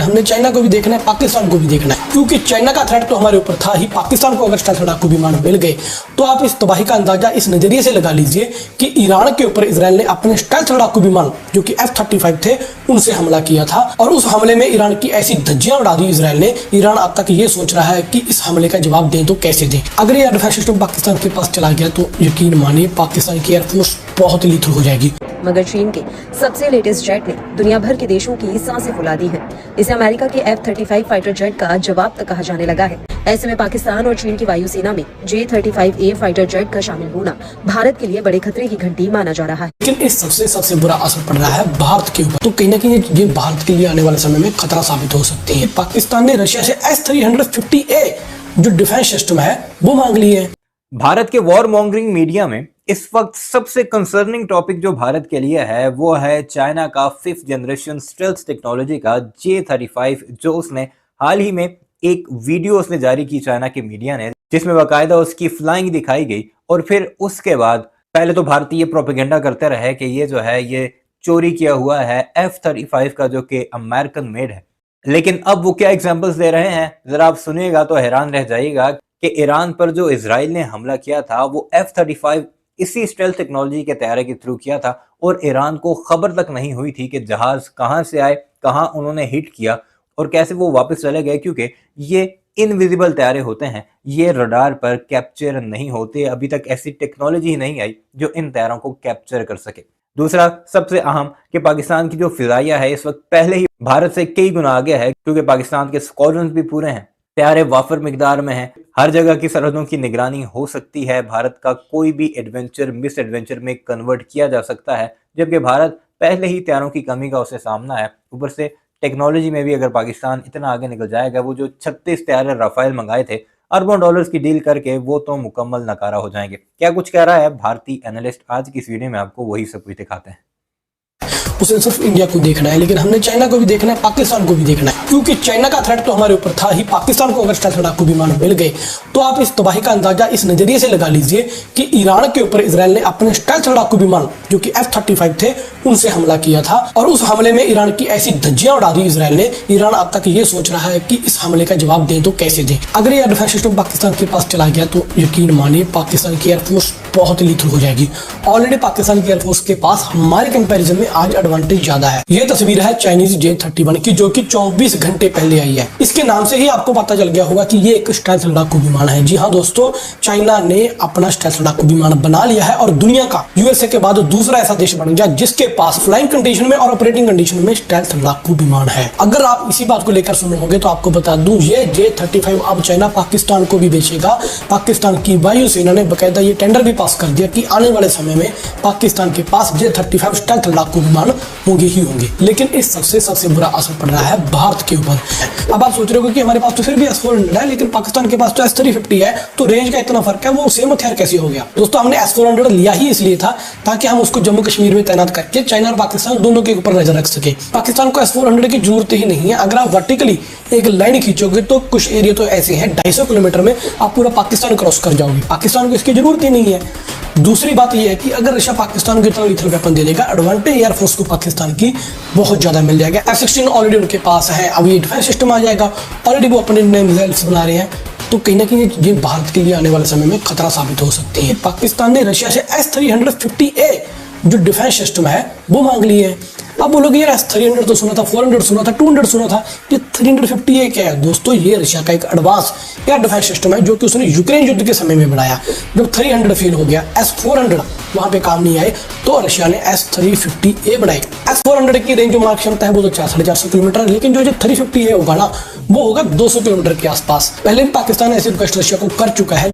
हमने चाइना को भी देखना है, पाकिस्तान को भी देखना है, क्योंकि चाइना का थ्रेट तो हमारे ऊपर था ही। पाकिस्तान को अगर स्टेल्थ लड़ाकू विमान मिल गए तो आप इस तबाही का अंदाजा इस नजरिए से लगा लीजिए कि ईरान के ऊपर इजराइल ने अपने स्टेल्थ लड़ाकू विमान जो कि F-35 थे उनसे हमला किया था, और उस हमले में ईरान की ऐसी धज्जियां उड़ा दी इजराइल ने। ईरान अब तक ये सोच रहा है कि इस हमले का जवाब दें तो कैसे दें। अगर ये डिफेंस सिस्टम पाकिस्तान के पास चला गया तो यकीन मानिए पाकिस्तान की एयरफोर्स बहुत लीथल हो जाएगी। मगर चीन के सबसे लेटेस्ट जेट ने दुनिया भर के देशों की सांसें फुला दी हैं। इसे अमेरिका के F-35 फाइटर जेट का जवाब तक कहा जाने लगा है। ऐसे में पाकिस्तान और चीन की वायुसेना में J-35A फाइटर जेट का शामिल होना भारत के लिए बड़े खतरे की घंटी माना जा रहा है। लेकिन इस सबसे बुरा असर पड़ रहा है भारत के ऊपर, तो कहीं ना कहीं ये भारत के लिए आने वाले समय में खतरा साबित हो सकती है। पाकिस्तान ने रशिया से S-350A जो डिफेंस सिस्टम है वो मांग ली है। भारत के वॉर मॉन्गरिंग मीडिया में इस वक्त सबसे कंसर्निंग टॉपिक जो भारत के लिए है वो है चाइना का 5th जनरेशन स्टेल्थ टेक्नोलॉजी का J-35, जो उसने हाल ही में एक वीडियो उसने जारी की चाइना के मीडिया ने, जिसमें बाकायदा उसकी फ्लाइंग दिखाई गई। और फिर उसके बाद पहले तो भारतीय प्रोपेगेंडा करते रहे कि ये जो है ये चोरी किया हुआ है F-35 का, जो कि अमेरिकन मेड है। लेकिन अब वो क्या एग्जाम्पल्स दे रहे हैं जरा आप सुनिएगा तो हैरान रह जाइएगा कि ईरान पर जो इजराइल ने हमला किया था वो F-35 इसी स्टेल्थ टेक्नोलॉजी के तैयारी के थ्रू किया था, और ईरान को खबर तक नहीं हुई थी कि जहाज कहां से आए, कहां उन्होंने हिट किया और कैसे वो वापस चले गए, क्योंकि ये इनविजिबल तैयारे होते हैं, ये रडार पर कैप्चर नहीं होते। अभी तक ऐसी टेक्नोलॉजी ही नहीं आई जो इन तैयारों को कैप्चर कर सके। दूसरा सबसे अहम कि पाकिस्तान की जो फिजाइया है इस वक्त पहले ही भारत से कई गुना आगे है, क्योंकि पाकिस्तान के स्क्वाड्रन भी पूरे हैं, तैयारे वाफर मिकदार में हैं, हर जगह की सरहदों की निगरानी हो सकती है। भारत का कोई भी एडवेंचर मिस एडवेंचर में कन्वर्ट किया जा सकता है, जबकि भारत पहले ही तैयारों की कमी का उसे सामना है। ऊपर से टेक्नोलॉजी में भी अगर पाकिस्तान इतना आगे निकल जाएगा, वो जो 36 तैयारे राफेल मंगाए थे अरबों डॉलर्स की डील करके, वो तो मुकम्मल नकारा हो जाएंगे। क्या कुछ कह रहा है भारतीय एनालिस्ट, आज की इस वीडियो में आपको वही सब कुछ दिखाते हैं। उसे सिर्फ इंडिया को देखना है, लेकिन हमने चाइना को भी देखना है, पाकिस्तान को भी देखना है, क्योंकि चाइना का थ्रेट तो हमारे ऊपर था ही। पाकिस्तान को अगर स्टेल्थ लड़ाकू विमान मिल गए तो आप इस तबाही का अंदाजा इस नजरिए से लगा लीजिए कि ईरान के ऊपर इजराइल ने अपने स्टेल्थ लड़ाकू विमान जो कि F-35 थे उनसे हमला किया था, और उस हमले में ईरान की ऐसी धज्जियां उड़ा दी इजराइल ने। ईरान अब तक ये सोच रहा है कि इस हमले का जवाब दें तो कैसे दें। अगर यह डिफेंस सिस्टम पाकिस्तान के पास चला गया तो यकीन मानिए पाकिस्तान की एयरफोर्स बहुत लीथल हो जाएगी। ऑलरेडी पाकिस्तान की एयरफोर्स के पास हमारे कंपैरिजन में आज एडवांटेज ज्यादा है। यह तस्वीर है चाइनीज J-31 की, जो कि 24 घंटे पहले आई है। इसके नाम से ही आपको पता चल गया होगा कि ये एक स्टेल्थ लड़ाकू विमान है। जी हाँ दोस्तों, चाइना ने अपना स्टेल्थ लड़ाकू विमान बना लिया है और दुनिया का USA के बाद दूसरा ऐसा देश बन गया जिसके पास फ्लाइंग कंडीशन में और ऑपरेटिंग कंडीशन में स्टेल्थ लड़ाकू विमान है। अगर आप इसी बात को लेकर सुन रहे तो आपको बता दूं, ये J-35 अब चाइना पाकिस्तान को भी बेचेगा। पाकिस्तान की वायुसेना ने बकायदा ये टेंडर भी पास कर दिया कि आने वाले समय में पाकिस्तान के पास J-35 स्टेल्थ लड़ाकू विमान होंगे ही होंगे। लेकिन इस सबसे बुरा असर पड़ रहा है भारत के ऊपर। अब आप सोच रहे हो कि हमारे पास तो फिर भी S-400 है, लेकिन पाकिस्तान के पास तो S-350 है, तो रेंज का इतना फर्क है, वो सेम हथियार कैसे हो गया? दोस्तों, हमने S-400 लिया ही इसलिए था ताकि हम उसको जम्मू कश्मीर में तैनात करके चाइना और पाकिस्तान दोनों के ऊपर नजर रख सके। पाकिस्तान को S-400 की जरूरत ही नहीं है। अगर आप वर्टिकली एक लाइन खींचोगे तो कुछ एरिया तो ऐसे हैं 250 किलोमीटर में आप पूरा पाकिस्तान क्रॉस कर जाओगे। पाकिस्तान को इसकी जरूरत ही नहीं है। दूसरी बात यह है कि अगर रशिया पाकिस्तान को इतना लीथल वेपन दे देगा, एडवांटेज एयरफोर्स को पाकिस्तान की बहुत ज्यादा मिल जाएगा। F-16 ऑलरेडी उनके पास है, अब ये डिफेंस सिस्टम आ जाएगा, ऑलरेडी वो अपने नए मिसाइल्स बना रहे हैं, तो कहीं ना कहीं ये भारत के लिए आने वाले समय में खतरा साबित हो सकती है। पाकिस्तान ने रशिया से S-350A जो डिफेंस सिस्टम है वो मांग ली है। अब बोलोगे यार S-300 तो सुना था, 400 सुना था, 200 सुना था, ये 350A क्या है? दोस्तों, ये रशिया का एक एडवांस एयर डिफेंस सिस्टम है जो कि उसने यूक्रेन युद्ध के समय में बनाया। जब 300 फेल हो गया, S-400 वहां पे काम नहीं आए, तो रशिया ने S-350A बनाई। S-400 की रेंज जो मार्क क्षमता है वो तो 450 किलोमीटर है, लेकिन जो 350A होगा ना वो होगा 200 किलोमीटर के आसपास। पहले भी पाकिस्तान ऐसे रिक्वेस्ट रशिया को कर चुका है।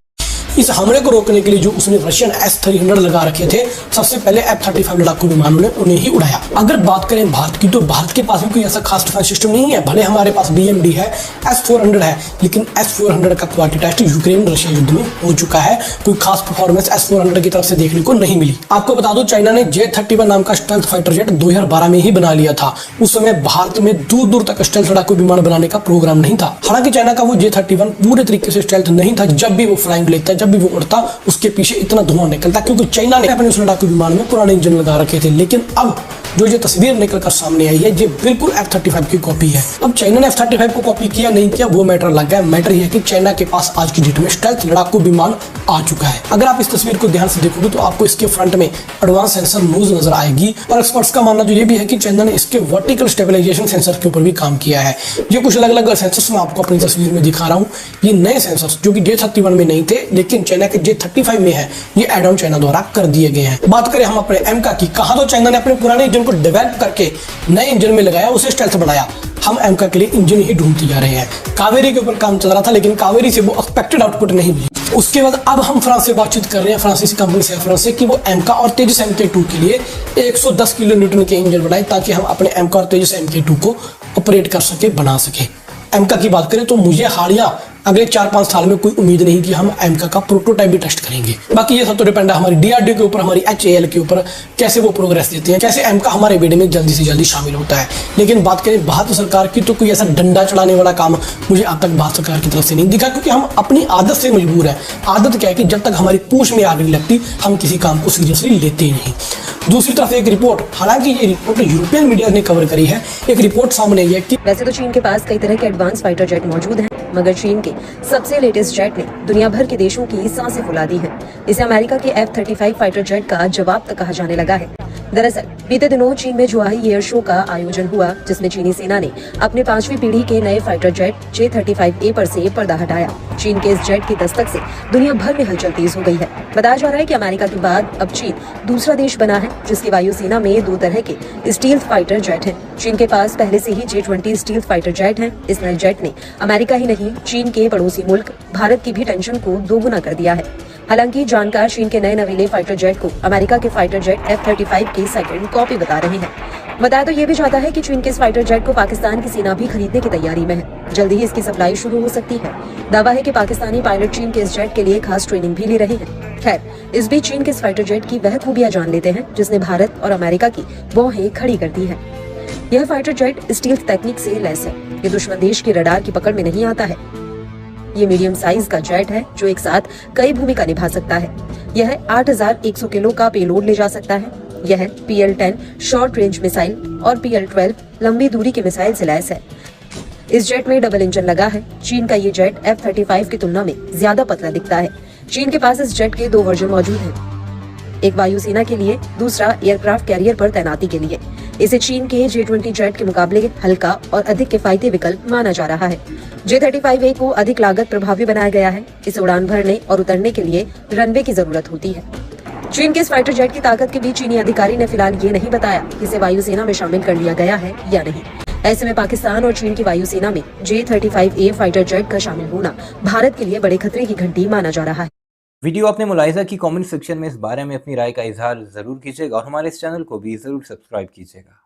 इस हमले को रोकने के लिए जो उसने रशियन S-300 लगा रखे थे, सबसे पहले F-35 लड़ाकू विमानों ने उन्हें ही उड़ाया। अगर बात करें भारत की, तो भारत के पास भी कोई ऐसा खास डिफेंस सिस्टम नहीं है। भले हमारे पास BMD है, S-400 है, लेकिन S-400 का क्वालिटी टेस्ट यूक्रेन रशिया युद्ध में हो चुका है। कोई खास परफॉर्मेंस S-400 की तरफ से देखने को नहीं मिली। आपको बता दो, चाइना ने J-31 नाम का स्टेल्थ फाइटर जेट 2012 में ही बना लिया था। उस समय भारत में दूर दूर तक स्टेल्थ लड़ाकू विमान बनाने का प्रोग्राम नहीं था। हालांकि चाइना का वो J-31 पूरे तरीके से स्टेल्थ नहीं था। जब भी वो फ्लाइंग लेता है, जब भी वो उड़ता उसके पीछे इतना धुआं निकलता, क्योंकि चाइना ने अपने उस लड़ाकू विमान में पुराने इंजन लगा रखे थे। लेकिन अब जो ये तस्वीर निकलकर सामने आई है ये बिल्कुल F-35 की कॉपी है। अब चाइना ने F-35 को कॉपी किया नहीं किया वो मैटर लग गया। मैटर ये है कि चाइना के पास आज की डेट में स्टेल्थ लड़ाकू विमान आ चुका है। अगर आप इस तस्वीर को ध्यान से देखोगे तो आपको इसके फ्रंट में एडवांस सेंसर नोज नजर आएगी, और एक्सपर्ट्स का मानना जो ये भी है कि चाइना ने इसके वर्टिकल स्टेबलाइजेशन सेंसर के ऊपर भी काम किया है। ये कुछ अलग अलग सेंसर्स मैं आपको अपनी तस्वीर में दिखा रहा हूँ। ये नए सेंसर्स जो कि J-31 में नहीं थे लेकिन चाइना के J-35 में है, ये एड ऑन चाइना द्वारा कर दिए गए हैं। बात करें हम अपने एमका की, कहा तो चाइना ने अपने पुराने इंजन को डेवलप करके नए इंजन में लगाया, उसे स्टेल्थ बढ़ाया। हम एमका के लिए इंजन ही ढूंढते जा रहे हैं। कावेरी के ऊपर काम चल रहा था लेकिन कावेरी से वो एक्सपेक्टेड आउटपुट नहीं मिली। उसके बाद अब हम फ्रांस से बातचीत कर रहे हैं, फ्रांसीसी कंपनी सेफ्रॉन से, कि वो एमका और तेजस MK2 के लिए 110 किलो न्यूटन के इंजन बनाए ताकि हम अपने एमका और तेजस MK2 को ऑपरेट कर सके, बना सके। एमका की बात करें तो मुझे हालिया अगले 4-5 साल में कोई उम्मीद नहीं कि हम एमका का प्रोटोटाइप भी टेस्ट करेंगे। बाकी ये सब तो डिपेंड है हमारी DRDO के ऊपर, हमारी HAL के ऊपर, कैसे वो प्रोग्रेस देते हैं, कैसे एमका हमारे बेड़े में जल्दी से जल्दी शामिल होता है। लेकिन बात करें भारत सरकार की तो कोई ऐसा डंडा चढ़ाने वाला काम मुझे अब तक भारत सरकार की तरफ से नहीं दिखा, क्योंकि हम अपनी आदत से मजबूर है। आदत क्या है कि जब तक हमारी पूंछ में आग नहीं लगती हम किसी काम को सीरियसली लेते ही नहीं। दूसरी तरफ एक रिपोर्ट, हालांकि ये रिपोर्ट यूरोपियन मीडिया ने कवर करी है, एक रिपोर्ट सामने आई है कि वैसे तो चीन के पास कई तरह के एडवांस फाइटर जेट मौजूद हैं, मगर चीन के सबसे लेटेस्ट जेट ने दुनिया भर के देशों की सांसें फुला दी हैं। इसे अमेरिका के F-35 फाइटर जेट का जवाब तक कहा जाने लगा है। दरअसल बीते दिनों चीन में जुआई एयर शो का आयोजन हुआ, जिसमें चीनी सेना ने अपने 5वीं पीढ़ी के नए फाइटर जेट J-35A पर से पर्दा हटाया। चीन के इस जेट की दस्तक से दुनिया भर में हलचल तेज हो गई है। बताया जा रहा है कि अमेरिका के बाद अब चीन दूसरा देश बना है जिसकी वायुसेना में 2 तरह के स्टील्थ फाइटर जेट हैं। चीन के पास पहले से ही J-20 स्टील्थ फाइटर जेट हैं। इस नए जेट ने अमेरिका ही नहीं, चीन के पड़ोसी मुल्क भारत की भी टेंशन को दोगुना कर दिया है। हालांकि जानकार चीन के नए नवीले फाइटर जेट को अमेरिका के फाइटर जेट F-35 की सेकंड कॉपी बता रहे हैं। बताया तो ये भी जाता है कि चीन के इस फाइटर जेट को पाकिस्तान की सेना भी खरीदने की तैयारी में है। जल्दी ही इसकी सप्लाई शुरू हो सकती है। दावा है कि पाकिस्तानी पायलट चीन के इस जेट के लिए खास ट्रेनिंग भी ले रहे हैं। खैर, इस बीच चीन के इस फाइटर जेट की वह खूबियां जान लेते हैं जिसने भारत और अमेरिका की भौहें खड़ी कर दी है। यह फाइटर जेट स्टील्थ तकनीक से लैस है। ये दुश्मन देश की रडार की पकड़ में नहीं आता है। ये मीडियम साइज का जेट है जो एक साथ कई भूमिका निभा सकता है। यह 8100 किलो का पेलोड ले जा सकता है। यह PL-10 शॉर्ट रेंज मिसाइल और PL-12 लंबी दूरी के मिसाइल से लैस है। इस जेट में डबल इंजन लगा है। चीन का ये जेट F-35 की तुलना में ज्यादा पतला दिखता है। चीन के पास इस जेट के 2 वर्जन मौजूद हैं, एक वायुसेना के लिए, दूसरा एयरक्राफ्ट कैरियर पर तैनाती के लिए। इसे चीन के J-20 जेट के मुकाबले हल्का और अधिक किफायती विकल्प माना जा रहा है। J-35A को अधिक लागत प्रभावी बनाया गया है। इसे उड़ान भरने और उतरने के लिए रनवे की जरूरत होती है। चीन के इस फाइटर जेट की ताकत के बीच चीनी अधिकारी ने फिलहाल ये नहीं बताया कि इसे वायुसेना में शामिल कर लिया गया है या नहीं। ऐसे में पाकिस्तान और चीन की वायुसेना में J-35A फाइटर जेट का शामिल होना भारत के लिए बड़े खतरे की घंटी माना जा रहा है। वीडियो आपने मुलाहिजा की, कमेंट सेक्शन में इस बारे में अपनी राय का इजहार जरूर कीजिएगा और हमारे इस चैनल को भी जरूर सब्सक्राइब कीजिएगा।